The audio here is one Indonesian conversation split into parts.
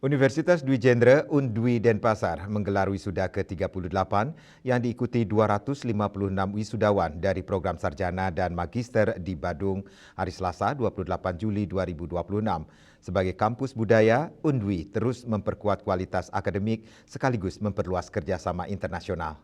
Universitas Dwi Jendra Undwi Denpasar menggelar wisuda ke-38 yang diikuti 256 wisudawan dari program sarjana dan magister di Badung hari Selasa 28 Juli 2026. Sebagai kampus budaya, Undwi terus memperkuat kualitas akademik sekaligus memperluas kerjasama internasional.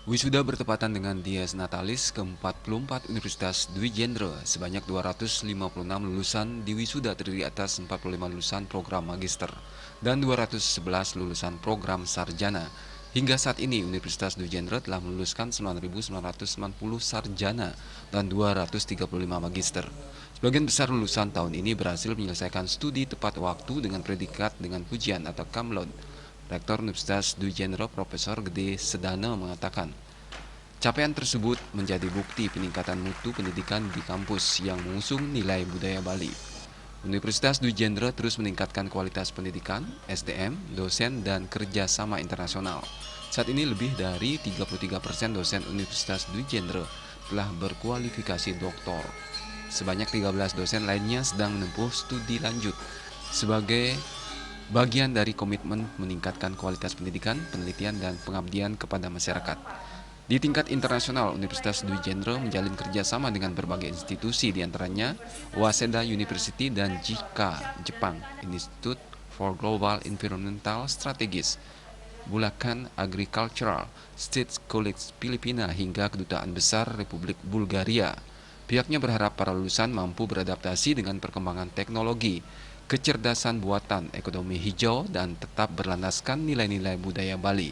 Wisuda bertepatan dengan Dies Natalis ke-44 Universitas Dwi Jendra. Sebanyak 256 lulusan di wisuda terdiri atas 45 lulusan program magister dan 211 lulusan program sarjana. Hingga saat ini Universitas Dwi Jendra telah meluluskan 9.990 sarjana dan 235 magister. Sebagian besar lulusan tahun ini berhasil menyelesaikan studi tepat waktu dengan predikat dengan pujian atau cum laude. Rektor Universitas Dwi Jendra Profesor Gede Sedana mengatakan, capaian tersebut menjadi bukti peningkatan mutu pendidikan di kampus yang mengusung nilai budaya Bali. Universitas Dwi Jendra terus meningkatkan kualitas pendidikan, SDM, dosen, dan kerjasama internasional. Saat ini lebih dari 33% dosen Universitas Dwi Jendra telah berkualifikasi doktor. Sebanyak 13 dosen lainnya sedang menempuh studi lanjut sebagai bagian dari komitmen meningkatkan kualitas pendidikan, penelitian, dan pengabdian kepada masyarakat. Di tingkat internasional, Universitas Dwi Jendra menjalin kerjasama dengan berbagai institusi, diantaranya Waseda University dan JICA, Jepang, Institute for Global Environmental Strategies, Bulakan Agricultural, State College Filipina, hingga Kedutaan Besar Republik Bulgaria. Pihaknya berharap para lulusan mampu beradaptasi dengan perkembangan teknologi, kecerdasan buatan, ekonomi hijau, dan tetap berlandaskan nilai-nilai budaya Bali.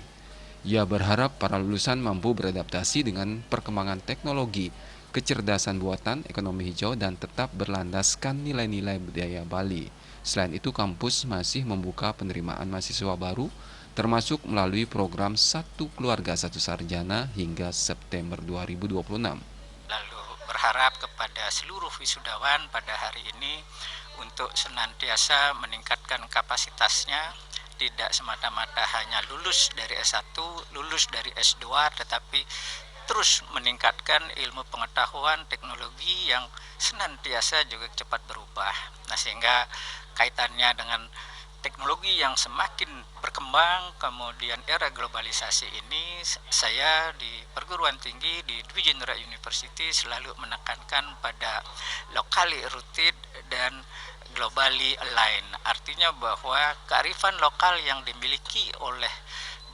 Ia berharap para lulusan mampu beradaptasi dengan perkembangan teknologi, kecerdasan buatan, ekonomi hijau, dan tetap berlandaskan nilai-nilai budaya Bali. Selain itu, kampus masih membuka penerimaan mahasiswa baru, termasuk melalui program Satu Keluarga Satu Sarjana hingga September 2026. Lalu berharap kepada seluruh wisudawan pada hari ini untuk senantiasa meningkatkan kapasitasnya, tidak semata-mata hanya lulus dari S1, lulus dari S2, tetapi terus meningkatkan ilmu pengetahuan teknologi yang senantiasa juga cepat berubah. Nah, sehingga kaitannya dengan teknologi yang semakin berkembang, kemudian era globalisasi ini, saya di perguruan tinggi di Dwi Jendra University selalu menekankan pada locally rooted dan globally aligned. Artinya bahwa kearifan lokal yang dimiliki oleh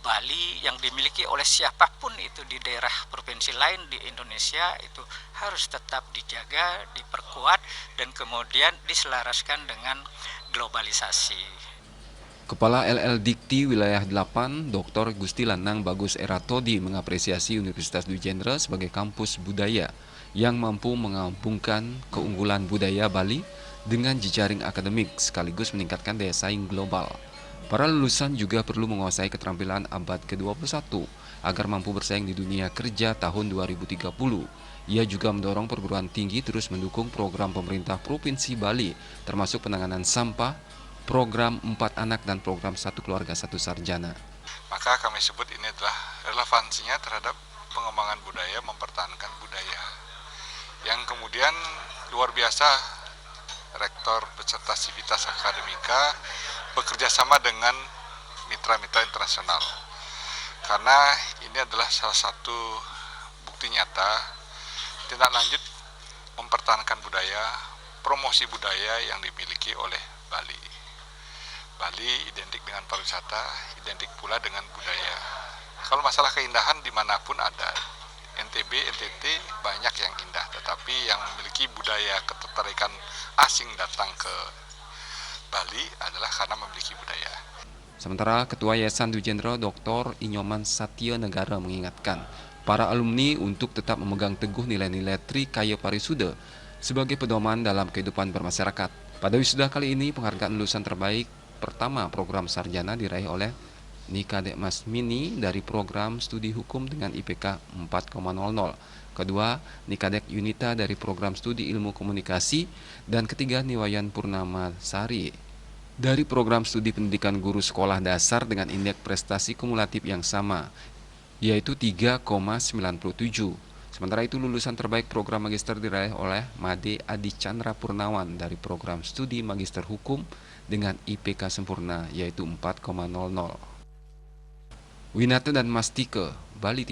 Bali, yang dimiliki oleh siapapun itu di daerah provinsi lain di Indonesia, itu harus tetap dijaga, diperkuat, dan kemudian diselaraskan dengan globalisasi. Kepala LL Dikti Wilayah 8, Dr. Gusti Lanang Bagus Eratodi mengapresiasi Universitas Dwi Jendra sebagai kampus budaya yang mampu mengampungkan keunggulan budaya Bali dengan jejaring akademik sekaligus meningkatkan daya saing global. Para lulusan juga perlu menguasai keterampilan abad ke-21 agar mampu bersaing di dunia kerja tahun 2030. Ia juga mendorong perguruan tinggi terus mendukung program pemerintah Provinsi Bali, termasuk penanganan sampah, program 4 anak, dan program Satu Keluarga Satu Sarjana. Maka kami sebut ini adalah relevansinya terhadap pengembangan budaya, mempertahankan budaya. Yang kemudian luar biasa, Rektor beserta Sivitas Akademika bekerja sama dengan mitra-mitra internasional. Karena ini adalah salah satu bukti nyata tindak lanjut mempertahankan budaya, promosi budaya yang dimiliki oleh Bali. Bali identik dengan pariwisata, identik pula dengan budaya. Kalau masalah keindahan dimanapun ada, NTB, NTT banyak yang indah, tetapi yang memiliki budaya, ketertarikan asing datang ke Bali adalah karena memiliki budaya. Sementara Ketua Yayasan Dwi Jendra Dr. Inyoman Satya Negara mengingatkan para alumni untuk tetap memegang teguh nilai-nilai Trikaya Parisuda sebagai pedoman dalam kehidupan bermasyarakat. Pada wisuda kali ini, penghargaan lulusan terbaik pertama program sarjana diraih oleh Nikadek Mas Mini dari program studi hukum dengan IPK 4,00. Kedua, Nikadek Yunita dari program studi ilmu komunikasi, dan ketiga Niwayan Purnama Sari dari program studi pendidikan guru sekolah dasar dengan indeks prestasi kumulatif yang sama, yaitu 3,97. Sementara itu, lulusan terbaik program magister diraih oleh Made Adi Chandra Purnawan dari program studi magister hukum dengan IPK sempurna yaitu 4,00. Winata dan Mastike, Bali